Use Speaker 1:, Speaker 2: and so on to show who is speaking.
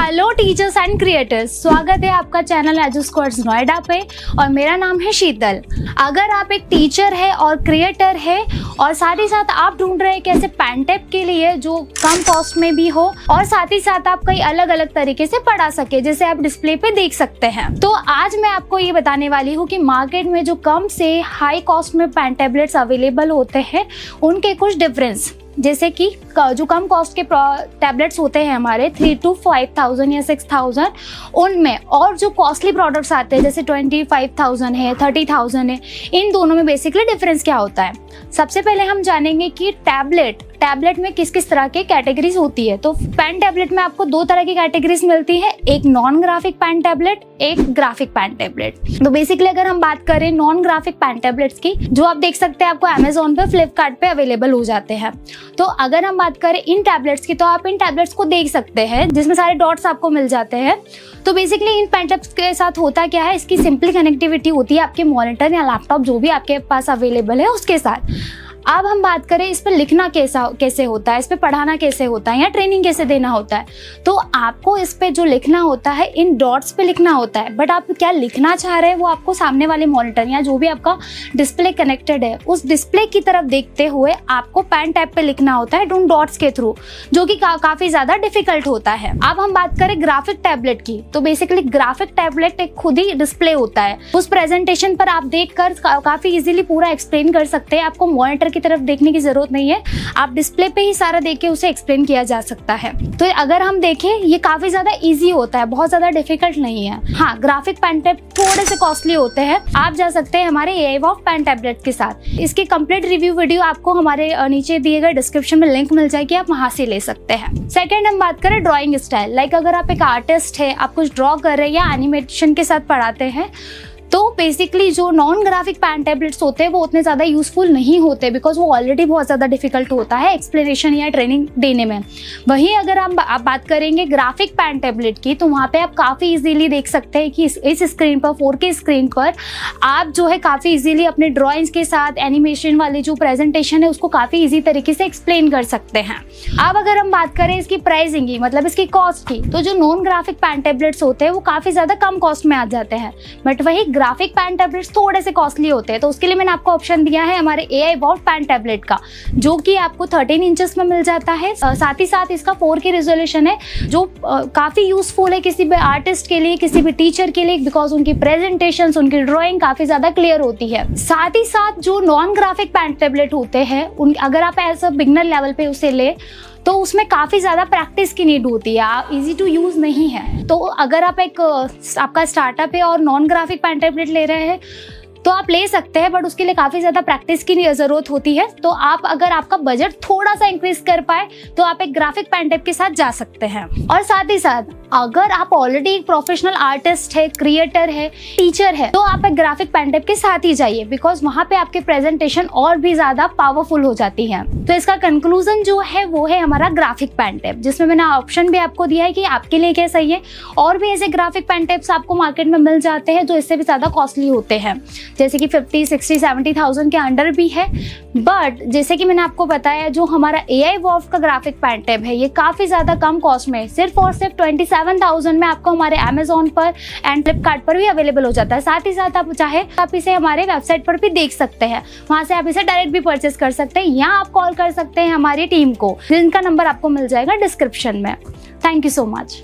Speaker 1: Hello teachers and creators, स्वागत है आपका चैनल एजुस्क्वाड्स नोएडा पे और मेरा नाम है शीतल। अगर आप एक टीचर है और क्रिएटर है और साथ ही साथ आप ढूंढ रहे हैं कि ऐसे पेंटेप के लिए जो कम कॉस्ट में भी हो और साथ ही साथ आप कई अलग अलग तरीके से पढ़ा सके, जैसे आप डिस्प्ले पे देख सकते हैं, तो आज मैं आपको ये बताने वाली हूँ कि मार्केट में जो कम से हाई कॉस्ट में पेन टैबलेट्स अवेलेबल होते हैं उनके कुछ डिफरेंस, जैसे कि जो कम कॉस्ट के टैबलेट्स होते हैं हमारे 3 to 5,000 या 6,000 उनमें, और जो कॉस्टली प्रोडक्ट्स आते हैं जैसे 25,000 है, 30,000 है, इन दोनों में बेसिकली डिफरेंस क्या होता है। सबसे पहले हम जानेंगे कि टैबलेट में किस किस तरह के कैटेगरीज होती है। तो पेन टैबलेट में आपको दो तरह की कैटेगरीज मिलती है, एक नॉन ग्राफिक पेन टैबलेट, एक ग्राफिक पेन टैबलेट। तो बेसिकली अगर हम बात करें नॉन ग्राफिक पेन टैबलेट्स की, जो आप देख सकते हैं आपको अमेजोन पे, फ्लिपकार्ट पे अवेलेबल हो जाते हैं। तो अगर हम बात करें इन टैबलेट्स की, तो आप इन टैबलेट्स को देख सकते हैं जिसमें सारे डॉट्स आपको मिल जाते हैं। तो बेसिकली इन पेन टैबलेट्स के साथ होता क्या है, इसकी सिंपली कनेक्टिविटी होती है आपके मॉनिटर या लैपटॉप जो भी आपके पास अवेलेबल है उसके साथ। अब हम बात करें इस पर लिखना कैसे होता है, इस पर पढ़ाना कैसे होता है या ट्रेनिंग कैसे देना होता है। तो आपको इस पे जो लिखना होता है इन डॉट्स पे लिखना होता है, बट आप क्या लिखना चाह रहे हैं वो आपको सामने वाले मॉनिटर या जो भी आपका डिस्प्ले कनेक्टेड है उस डिस्प्ले की तरफ देखते हुए आपको पेन टैब पे लिखना होता है उन डॉट्स के थ्रू, जो कि काफी ज्यादा डिफिकल्ट होता है। अब हम बात करें ग्राफिक टैबलेट की, तो बेसिकली ग्राफिक टैबलेट एक खुद ही डिस्प्ले होता है, उस प्रेजेंटेशन पर आप देखकर काफी इजीली पूरा एक्सप्लेन कर सकते हैं। आपको मॉनिटर की तरफ देखने की जरूरत नहीं है, आप डिस्प्ले पे ही सारा देख के उसे एक्सप्लेन किया जा सकता है। तो अगर हम देखें ये काफी ज्यादा इजी होता है, बहुत ज्यादा डिफिकल्ट नहीं है। हाँ, ग्राफिक पेन टैब थोड़े से कॉस्टली होते हैं। आप जा सकते हैं हमारे एआईवॉफ पेन टैबलेट के साथ। इसकी कंप्लीट रिव्यू वीडियो आपको हमारे नीचे दिए गए डिस्क्रिप्शन में लिंक मिल जाएगी, आप वहां से ले सकते हैं। सेकेंड हम बात करें ड्रॉइंग स्टाइल, लाइक अगर आप एक आर्टिस्ट है, आप कुछ ड्रॉ कर रहे हैं या एनिमेशन के साथ पढ़ाते हैं, तो बेसिकली जो नॉन ग्राफिक पेन टैबलेट्स होते हैं वो उतने ज़्यादा यूजफुल नहीं होते, बिकॉज वो ऑलरेडी बहुत ज़्यादा डिफिकल्ट होता है एक्सप्लेनेशन या ट्रेनिंग देने में। वहीं अगर हम बात करेंगे ग्राफिक पेन टैबलेट की, तो वहाँ पे आप काफ़ी इजीली देख सकते हैं कि इस स्क्रीन पर 4K स्क्रीन पर आप जो है काफ़ी इजीली अपने ड्राइंग्स के साथ एनिमेशन वाली जो प्रेजेंटेशन है उसको काफ़ी ईजी तरीके से एक्सप्लेन कर सकते हैं। अब अगर हम बात करें इसकी प्राइसिंग की, मतलब इसकी कॉस्ट की, तो जो नॉन ग्राफिक पेन टैबलेट्स होते हैं वो काफ़ी ज़्यादा कम कॉस्ट में आ जाते हैं, बट वही ग्राफिक पेन टैबलेट्स थोड़े से कॉस्टली होते हैं। तो उसके लिए मैंने आपको ऑप्शन दिया है हमारे एआईवॉफ पेन टैबलेट का, जो कि आपको 13 इंचेस में मिल जाता है। साथ ही साथ इसका 4K रेजोल्यूशन है, जो काफ़ी यूजफुल है किसी भी आर्टिस्ट के लिए, किसी भी टीचर के लिए, बिकॉज उनकी प्रेजेंटेशन, उनकी ड्राइंग काफ़ी ज़्यादा क्लियर होती है। साथ ही साथ जो नॉन ग्राफिक पेन टैबलेट होते हैं अगर आप एज अ बिगनर लेवल पे उसे ले, तो उसमें काफ़ी ज़्यादा प्रैक्टिस की नीड होती है, इजी टू यूज़ नहीं है। तो अगर आप आपका स्टार्टअप है और नॉन ग्राफिक पेन टैबलेट ले रहे हैं तो आप ले सकते हैं, बट उसके लिए काफ़ी ज़्यादा प्रैक्टिस की ज़रूरत होती है। तो आप अगर आपका बजट थोड़ा सा इंक्रीज कर पाए तो आप एक ग्राफिक पेन टैब के साथ जा सकते हैं। और साथ ही साथ अगर आप ऑलरेडी एक प्रोफेशनल आर्टिस्ट है, क्रिएटर है, टीचर है, तो आप एक ग्राफिक पेन टैब के साथ ही जाइए, बिकॉज वहाँ पे आपकी प्रेजेंटेशन और भी ज़्यादा पावरफुल हो जाती है। तो इसका कंक्लूजन जो है वो है हमारा ग्राफिक पेन टैब, जिसमें मैंने ऑप्शन भी आपको दिया है कि आपके लिए क्या सही है। और भी ऐसे ग्राफिक पेन टैब्स आपको मार्केट में मिल जाते हैं जो इससे भी ज़्यादा कॉस्टली होते हैं, जैसे कि 50, 60, 70,000 के अंडर भी है। बट जैसे कि मैंने आपको बताया, जो हमारा एआईवॉफ का ग्राफिक पेन टैब है ये काफ़ी ज़्यादा कम कॉस्ट में, सिर्फ और सिर्फ 27,000 में आपको हमारे अमेजोन पर एंड फ्लिपकार्ट पर भी अवेलेबल हो जाता है। साथ ही साथ आप चाहे आप इसे हमारे वेबसाइट पर भी देख सकते हैं, वहाँ से आप इसे डायरेक्ट भी परचेस कर सकते हैं, या आप कॉल कर सकते हैं हमारी टीम को, जिनका नंबर आपको मिल जाएगा डिस्क्रिप्शन में। Thank you so much.